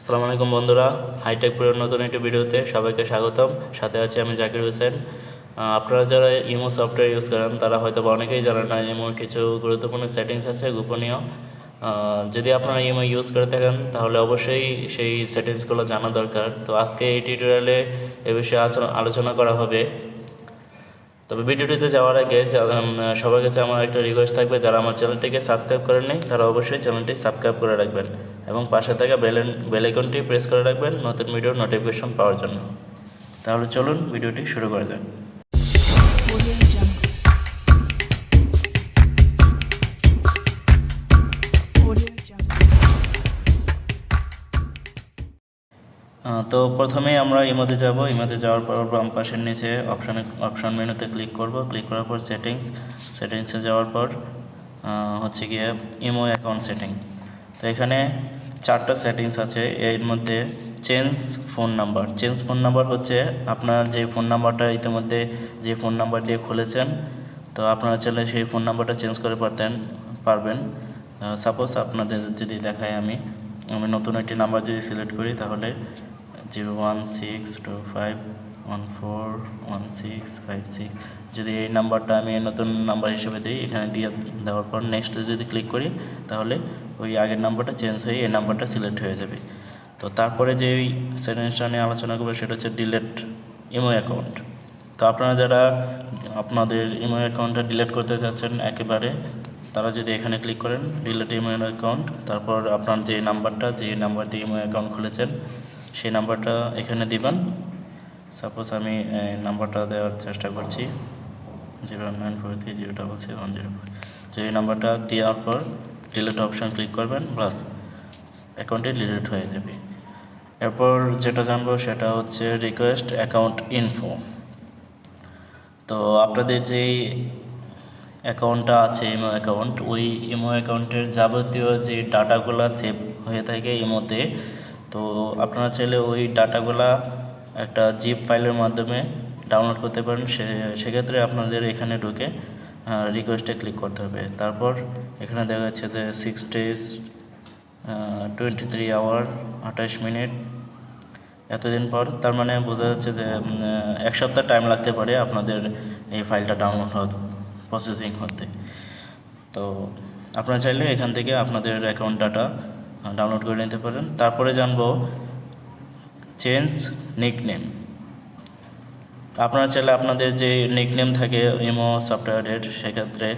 আসসালামু আলাইকুম বন্ধুরা, হাইটেক পুরো নতুন একটি ভিডিওতে সবাইকে স্বাগতম। সাথে আছি আমি জাকির হোসেন। আপনারা যারা ইমো সফটওয়্যার ইউজ করেন তারা হয়তো অনেকেই জানেন না ইমোর কিছু গুরুত্বপূর্ণ সেটিংস আছে গোপনীয়। যদি আপনারা ইমো ইউজ করে থাকেন তাহলে অবশ্যই সেই সেটিংসগুলো জানা দরকার। তো আজকে এই টিউটোরিয়ালে এ বিষয়ে আলোচনা করা হবে। তবে ভিডিওটিতে যাওয়ার আগে সবার কাছে আমার একটা রিকোয়েস্ট থাকবে, যারা আমার চ্যানেলটিকে সাবস্ক্রাইব করেননি তারা অবশ্যই চ্যানেলটি সাবস্ক্রাইব করে রাখবেন এবং পাশে থাকা বেল আইকনটি প্রেস করে রাখবেন নতুন ভিডিওর নোটিফিকেশন পাওয়ার জন্য। তাহলে চলুন ভিডিওটি শুরু করা যাক। তো প্রথমেই আমরা ইমোতে যাব। ইমোতে যাওয়ার পর বাম পাশের নিচে অপশন মেনুতে ক্লিক করব। ক্লিক করার পর সেটিংসে যাওয়ার পর হচ্ছে গিয়ে ইমো অ্যাকাউন্ট সেটিং। তো এখানে 4টা সেটিংস আছে। এর মধ্যে চেঞ্জ ফোন নাম্বার হচ্ছে আপনার যে ফোন নাম্বারটা ইতিমধ্যে যে ফোন নাম্বার দিয়ে খুলেছেন, তো আপনারা চাইলে সেই ফোন নাম্বারটা চেঞ্জ করে পারবেন। সাপোজ আপনাদের যদি দেখাই, আমি নতুন একটি নাম্বার যদি সিলেক্ট করি তাহলে 01625141656, যদি এই নাম্বারটা আমি নতুন নাম্বার হিসেবে দিই, এখানে দেওয়ার পর নেক্সট যদি ক্লিক করি তাহলে ওই আগের নাম্বারটা চেঞ্জ হয়ে এই নাম্বারটা সিলেক্ট হয়ে যাবে। তো তারপরে যে সেটিংসটা নিয়ে আলোচনা করবো সেটা হচ্ছে ডিলেট ইমো অ্যাকাউন্ট। তো আপনারা যারা আপনাদের ইমো অ্যাকাউন্টটা ডিলিট করতে চাচ্ছেন একেবারে, তারা যদি এখানে ক্লিক করেন ডিলিট ইমো অ্যাকাউন্ট, তারপর আপনার যে নাম্বার দিয়ে ইমো অ্যাকাউন্ট খুলেছেন সেই নাম্বারটা এখানে দিবেন। সাপোজ আমি নাম্বারটা দেওয়ার চেষ্টা করছি 094307710। তো এই নাম্বারটা দেওয়ার পর ডিলিট অপশান ক্লিক করবেন, প্লাস অ্যাকাউন্টটি ডিলিট হয়ে যাবে। এরপর যেটা জানবো সেটা হচ্ছে রিকোয়েস্ট অ্যাকাউন্ট ইনফো। তো আপনাদের যেই অ্যাকাউন্টটা আছে ইমো অ্যাকাউন্ট, ওই ইমো অ্যাকাউন্টের যাবতীয় যে ডাটাগুলো সেভ হয়ে থাকে ইমোতে, তো আপনারা চাইলে ওই ডাটাগুলা একটা জিপ ফাইলের মাধ্যমে ডাউনলোড করতে পারেন। সেক্ষেত্রে আপনাদের এখানে ঢুকে রিকোয়েস্টে ক্লিক করতে হবে। তারপর এখানে দেখা যাচ্ছে যে 6 days 23 hour 28 মিনিট এতদিন পর, তার মানে বোঝা যাচ্ছে যে 1 সপ্তাহ টাইম লাগতে পারে আপনাদের এই ফাইলটা ডাউনলোড প্রসেসিং হতে। তো আপনারা চাইলে এখান থেকে আপনাদের অ্যাকাউন্ট ডাটা ডাউনলোড করে নিতে পারেন। তারপরে জানবো চেঞ্জ নিকনেম। আপনারা চাইলে আপনাদের যে নিকনেম থাকে ইমো সফটওয়্যারের, সেক্ষেত্রে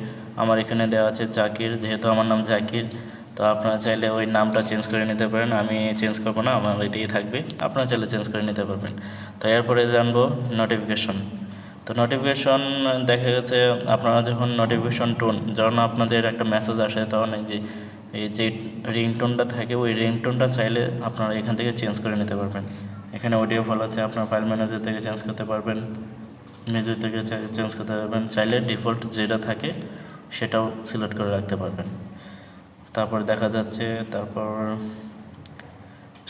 আমার এখানে দেওয়া আছে জাকির, যেহেতু আমার নাম জাকির, তো আপনারা চাইলে ওই নামটা চেঞ্জ করে নিতে পারেন। আমি চেঞ্জ করবো না, আমার এটাই থাকবে, আপনারা চাইলে চেঞ্জ করে নিতে পারবেন। তো এরপরে জানবো নোটিফিকেশন। তো নোটিফিকেশন দেখা গেছে আপনারা যখন নোটিফিকেশন টোন, যখন আপনাদের একটা মেসেজ আসে, তখন এই যে রিংটোনটা থাকে ওই রিংটোনটা চাইলে আপনারা এখান থেকে চেঞ্জ করে নিতে পারবেন। এখানে অডিও ফাইল আছে, আপনার ফাইল ম্যানেজার থেকে চেঞ্জ করতে পারবেন, মিউজিক থেকে চেঞ্জ করতে পারবেন, চাইলে ডিফল্ট যেটা থাকে সেটাও সিলেক্ট করে রাখতে পারবেন। তারপর দেখা যাচ্ছে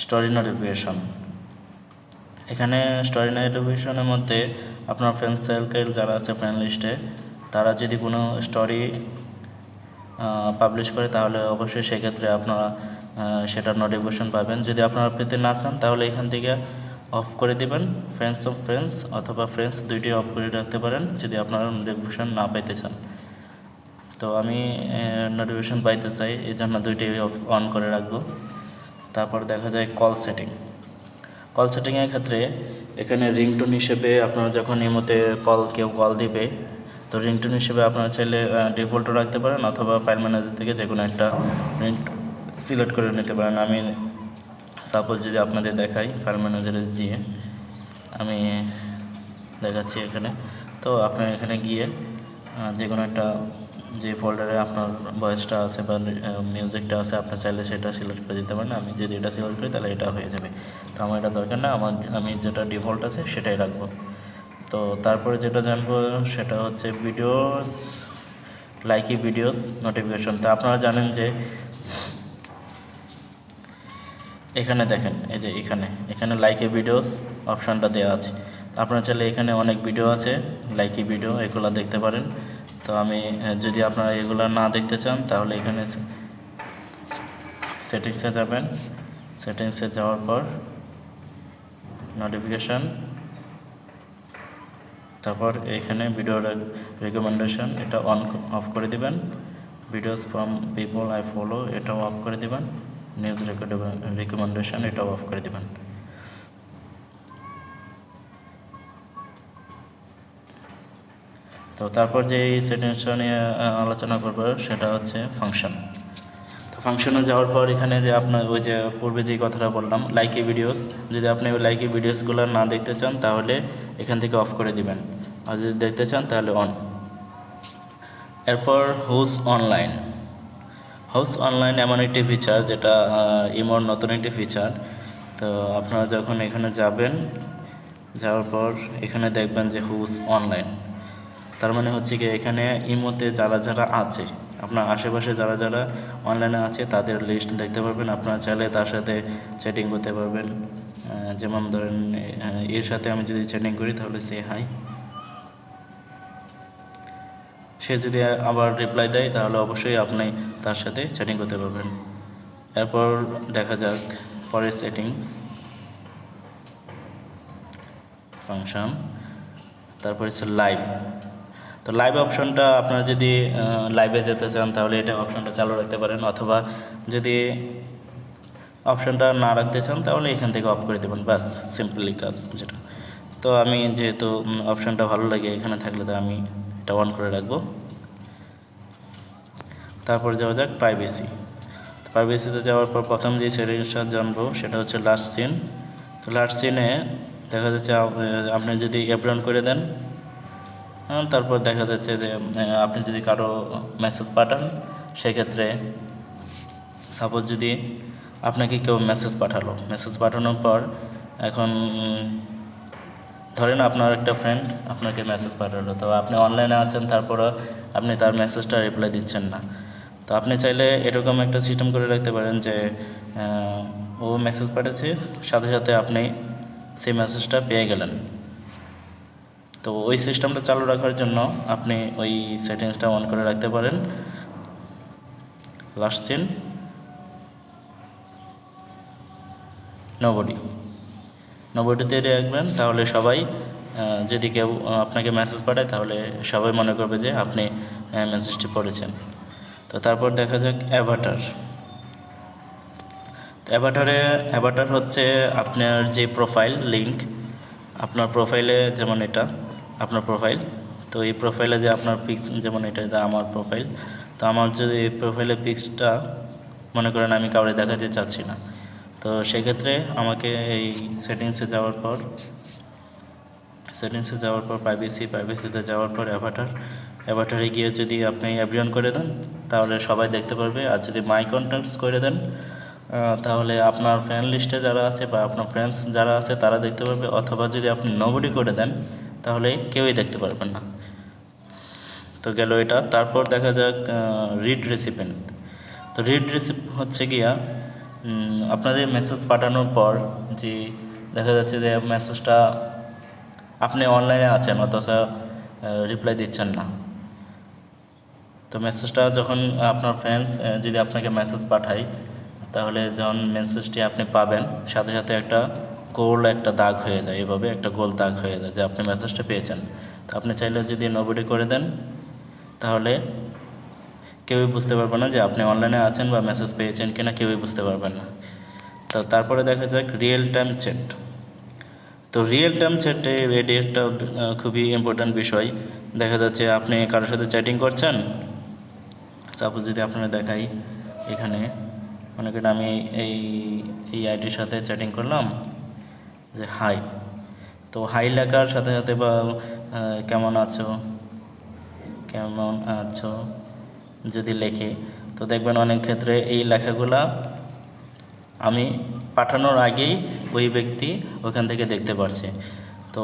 স্টোরি নোটিফিকেশন। এখানে স্টোরি নোটিফিকেশনের মধ্যে আপনার ফ্রেন্ড সার্কেল যারা আছে ফ্রেন্ড লিস্টে, তারা যদি কোনো স্টোরি পাবলিশ করে তাহলে অবশ্যই সেক্ষেত্রে আপনারা সেটার নোটিফিকেশন পাবেন। যদি আপনারা পেতে না চান তাহলে এখান থেকে অফ করে দিবেন, ফ্রেন্ডস অথবা ফ্রেন্ডস দুইটি অফ করে রাখতে পারেন যদি আপনারা নোটিফিকেশন না পাইতে চান। তো আমি নোটিফিকেশন পাইতে চাই, এই জন্য দুইটি অন করে রাখবো। তারপর দেখা যায় কল সেটিংয়ের ক্ষেত্রে এখানে রিংটোন হিসেবে আপনারা যখন ইমোতে কেউ কল দিবে, তো রিংটোন হিসেবে আপনারা চাইলে ডিফল্টও রাখতে পারেন অথবা ফাইল ম্যানেজার থেকে যে কোনো একটা রিংটোন সিলেক্ট করে নিতে পারেন। আমি সাপোজ যদি আপনাদের দেখাই, ফাইল ম্যানেজারে গিয়ে আমি দেখাচ্ছি এখানে। তো আপনার এখানে গিয়ে যে কোনো একটা যে ফোল্ডারে আপনার ভয়েসটা আছে বা মিউজিকটা আছে, আপনার চাইলে সেটা সিলেক্ট করে দিতে পারেন। আমি যদি এটা সিলেক্ট করি তাহলে এটা হয়ে যাবে। তো আমার এটা দরকার না, আমি যেটা ডিফল্ট আছে সেটাই রাখবো। তো তারপরে যেটা জানবো সেটা হচ্ছে লাইকি ভিডিওস নোটিফিকেশন। তো আপনারা জানেন যে এখানে দেখেন, এই যে এখানে লাইকি ভিডিওস অপশানটা দেওয়া আছে। আপনারা চাইলে এখানে অনেক ভিডিও আছে লাইকি ভিডিও, এগুলো দেখতে পারেন। তো আমি যদি আপনারা এগুলো না দেখতে চান তাহলে এখানে সেটিংসে যাবেন, সেটিংসে যাওয়ার পর নোটিফিকেশান, তারপর এখানে ভিডিও রেকমেন্ডেশন এটা অফ করে দিবেন। Videos from people I follow এটাও অফ করে দিবেন। নিউজ রেকমেন্ডেশন এটাও অফ করে দিবেন। তো তারপর যে এই সেটিংসটা নিয়ে আলোচনা করব সেটা হচ্ছে ফাংশন। তো ফাংশনে যাওয়ার পর এখানে যে আপনার ওই যে পূর্বে যে কথাটা বললাম লাইকি ভিডিওস, যদি আপনি ওই লাইকি ভিডিওসগুলো না দেখতে চান তাহলে এখান থেকে অফ করে দিবেন, আর যদি দেখতে চান তাহলে অন। এরপর হুজ অনলাইন। হুজ অনলাইন এমন একটি ফিচার যেটা ইমোর নতুন একটি ফিচার। তো আপনারা যখন এখানে যাবেন, যাওয়ার পর এখানে দেখবেন যে হুজ অনলাইন, তার মানে হচ্ছে কি এখানে ইমোতে যারা যারা আছে, আপনার আশেপাশে যারা যারা অনলাইনে আছে তাদের লিস্ট দেখতে পারবেন। আপনারা চাইলে তার সাথে চ্যাটিং করতে পারবেন। যেমন ধরেন এর সাথে আমি যদি চ্যাটিং করি তাহলে সে হাই, সে যদি আবার রিপ্লাই দেয় তাহলে অবশ্যই আপনি তার সাথে চ্যাটিং করতে পারবেন। এরপর দেখা যাক পরের সেটিংস, ফাংশন, তারপর হচ্ছে লাইভ। তো লাইভ অপশনটা আপনারা যদি লাইভে যেতে চান তাহলে এটা অপশনটা চালু রাখতে পারেন, অথবা যদি অপশনটা না রাখতে চান তাহলে এখান থেকে অফ করে দেবেন, ব্যাস সিম্পলি কাজ যেটা। তো আমি যেহেতু অপশনটা ভালো লাগে এখানে থাকলে তো আমি এটা অন করে রাখবো। তারপর যাওয়া যাক প্রাইভেসি। প্রাইভেসিতে যাওয়ার পর প্রথম যে সেটিংসটা জানবো সেটা হচ্ছে লাস্ট সিন। তো লাস্ট সিনে দেখা যাচ্ছে আপনি যদি অ্যাপ্রন করে দেন, তারপর দেখা যাচ্ছে যে আপনি যদি কারো মেসেজ পাঠান, সেক্ষেত্রে সাপোজ যদি আপনাকে কেউ মেসেজ পাঠালো, মেসেজ পাঠানোর পর এখন ধরেন আপনার একটা ফ্রেন্ড আপনাকে মেসেজ পাঠালো, তো আপনি অনলাইনে আছেন, তারপরে আপনি তার মেসেজটা রিপ্লাই দিচ্ছেন না। তো আপনি চাইলে এরকম একটা সিস্টেম করে রাখতে পারেন যে ও মেসেজ পাঠিয়েছে, সাথে সাথে আপনি সেই মেসেজটা পেয়ে গেলেন। তো ওই সিস্টেমটা চালু রাখার জন্য আপনি ওই সেটিংসটা অন করে রাখতে পারেন। লাস্ট সিন নোবডিতে রাখবেন, তাহলে সবাই যদি কেউ আপনাকে মেসেজ পাঠায় তাহলে সবাই মনে করবে যে আপনি মেসেজটি পড়েছেন। তো তারপর দেখা যাক অ্যাভাটার। তো অ্যাভাটার হচ্ছে আপনার যে প্রোফাইল লিঙ্ক, আপনার প্রোফাইলে যেমন এটা আপনার প্রোফাইল, তো এই প্রোফাইলে যে আপনার পিক্স, যেমন এটা যে আমার প্রোফাইল, তো আমার যদি এই প্রোফাইলের পিক্সটা মনে করেন আমি কাউরে দেখাতে চাচ্ছি না, তো সেক্ষেত্রে আমাকে এই সেটিংসে যাওয়ার পর প্রাইভেসিতে যাওয়ার পর অ্যাভাটারে গিয়ে যদি আপনি এভরিওয়ান করে দেন তাহলে সবাই দেখতে পারবে। আর যদি মাই কন্ট্যাক্টস করে দেন তাহলে আপনার ফ্রেন্ড লিস্টে যারা আছে বা আপনার ফ্রেন্ডস যারা আছে তারা দেখতে পারবে, অথবা যদি আপনি নোবডি করে দেন তাহলে কেউই দেখতে পারবেন না। তো গেল এটা। তারপর দেখা যাক রিড রেসিপিয়েন্ট। তো রিড রেসিপিয়েন্ট হচ্ছে গিয়া আপনাদের মেসেজ পাঠানোর পর যে দেখা যাচ্ছে যে মেসেজটা আপনি অনলাইনে আছেন অথচ রিপ্লাই দিচ্ছেন না, তো মেসেজটা যখন আপনার ফ্রেন্ডস যদি আপনাকে মেসেজ পাঠায় তাহলে যখন মেসেজটি আপনি পাবেন সাথে সাথে একটা গোল একটা দাগ হয়ে যায়, এভাবে একটা গোল দাগ হয়ে যায় যে আপনি মেসেজটা পেয়েছেন। তো আপনি চাইলে যদি নোবডি করে দেন তাহলে কেউই বুঝতে পারবে না যে আপনি অনলাইনে আছেন বা মেসেজ পেয়েছেন কিনা, কেউই বুঝতে পারবেন না। তো তারপরে দেখা যাক রিয়েল টাইম চ্যাট। তো রিয়েল টাইম চ্যাটে এটি একটা খুবই ইম্পর্ট্যান্ট বিষয়। দেখা যাচ্ছে আপনি কারোর সাথে চ্যাটিং করছেন, সাপোজ যদি আপনারা দেখাই এখানে মনে করেন আমি এই আইডির সাথে চ্যাটিং করলাম যে হাই, তো হাই লেখার সাথে সাথে বা কেমন আছো যদি লেখে, তো দেখবেন অনেক ক্ষেত্রে এই লেখাগুলা আমি পাঠানোর আগেই ওই ব্যক্তি ওখান থেকে দেখতে পারছে। তো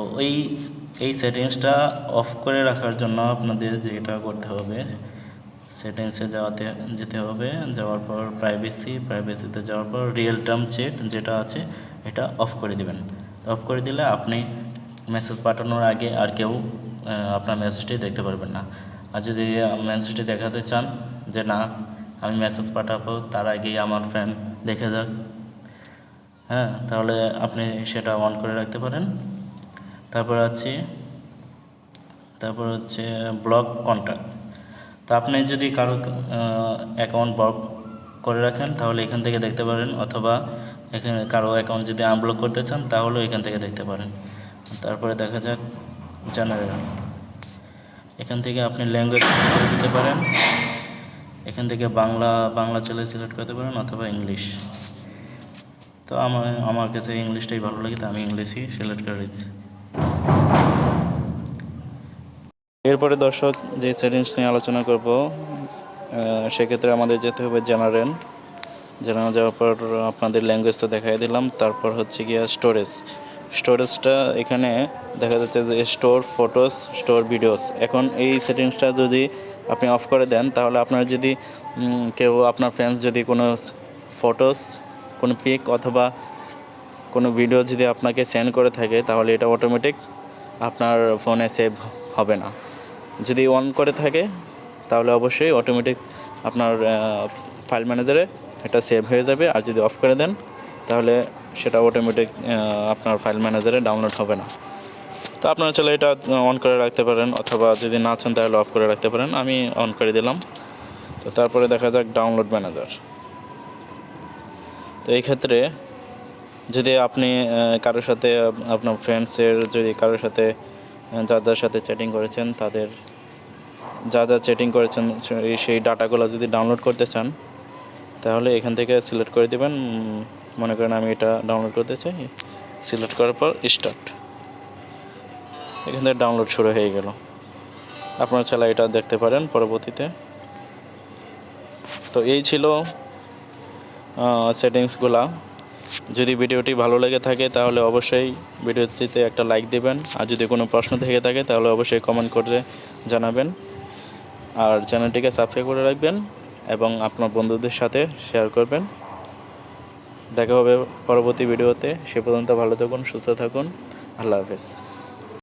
এই সেটিংসটা অফ করে রাখার জন্য আপনাদের যেটা করতে হবে, সেটিংসে যেতে হবে, যাওয়ার পর প্রাইভেসিতে যাওয়ার পর রিয়েল টাইম চ্যাট যেটা আছে এটা অফ করে দিবেন। অফ করে দিলে আপনি মেসেজ পাঠানোর আগে আর কেউ আপনার মেসেজটি দেখতে পারবেন না। আর যদি মেসেজটি দেখাতে চান যে না আমি মেসেজ পাঠাবো তার আগেই আমার ফ্রেন্ড দেখে যাক, হ্যাঁ, তাহলে আপনি সেটা অন করে রাখতে পারেন। তারপর হচ্ছে ব্লক কন্ট্যাক্ট। তো আপনি যদি কারো অ্যাকাউন্ট ব্লক করে রাখেন তাহলে এখান থেকে দেখতে পারেন, অথবা এখানে কারো অ্যাকাউন্ট যদি আনব্লক করতে চান তাহলেও এখান থেকে দেখতে পারেন। তারপরে দেখা যাক জেনারেল, এখান থেকে আপনি ল্যাঙ্গুয়েজ দিতে পারেন। এখান থেকে বাংলা চলে সিলেক্ট করতে পারেন, অথবা ইংলিশ। তো আমার কাছে ইংলিশটাই ভালো লাগে, তো আমি ইংলিশই সিলেক্ট করে দিচ্ছি। এরপরে দর্শক যে সেটিংস নিয়ে আলোচনা করব, সেক্ষেত্রে আমাদের যেতে হবে জেনারেল যাওয়ার পর আপনাদের ল্যাঙ্গুয়েজ তো দেখাই দিলাম। তারপর হচ্ছে গিয়ে স্টোরেজটা এখানে দেখা যাচ্ছে যে স্টোর ফটোস, স্টোর ভিডিওস। এখন এই সেটিংসটা যদি আপনি অফ করে দেন তাহলে আপনার যদি কেউ আপনার ফ্রেন্ডস যদি কোনো ফটোস, কোনো পিক অথবা কোনো ভিডিও যদি আপনাকে সেন্ড করে থাকে তাহলে এটা অটোমেটিক আপনার ফোনে সেভ হবে না। যদি অন করে থাকে তাহলে অবশ্যই অটোমেটিক আপনার ফাইল ম্যানেজারে এটা সেভ হয়ে যাবে, আর যদি অফ করে দেন তাহলে সেটা অটোমেটিক আপনার ফাইল ম্যানেজারে ডাউনলোড হবে না। তো আপনারা চাইলে এটা অন করে রাখতে পারেন, অথবা যদি না চান তাহলে অফ করে রাখতে পারেন। আমি অন করে দিলাম। তো তারপরে দেখা যাক ডাউনলোড ম্যানেজার। তো এই ক্ষেত্রে যদি আপনি কারোর সাথে আপনার ফ্রেন্ডসের যদি কারোর সাথে যার সাথে চ্যাটিং করেছেন তাদের যা চ্যাটিং করেছেন সেই ডাটাগুলো যদি ডাউনলোড করতে চান তাহলে এখান থেকে সিলেক্ট করে দেবেন। মনে করেন আমি এটা ডাউনলোড করতে চাই, সিলেক্ট করার পর স্টার্ট, এখান থেকে ডাউনলোড শুরু হয়ে গেল। আপনারা চাইলে এটা দেখতে পারেন পরবর্তীতে। তো এই ছিল সেটিংসগুলা। যদি ভিডিওটি ভালো লেগে থাকে তাহলে অবশ্যই ভিডিওটিতে একটা লাইক দেবেন, আর যদি কোনো প্রশ্ন থেকে থাকে তাহলে অবশ্যই কমেন্ট করে জানাবেন, আর চ্যানেলটিকে সাবস্ক্রাইব করে রাখবেন এবং আপনার বন্ধুদের সাথে শেয়ার করবেন। দেখা হবে পরবর্তী ভিডিওতে। সে পর্যন্ত ভালো থাকুন, সুস্থ থাকুন। আল্লাহ হাফেজ।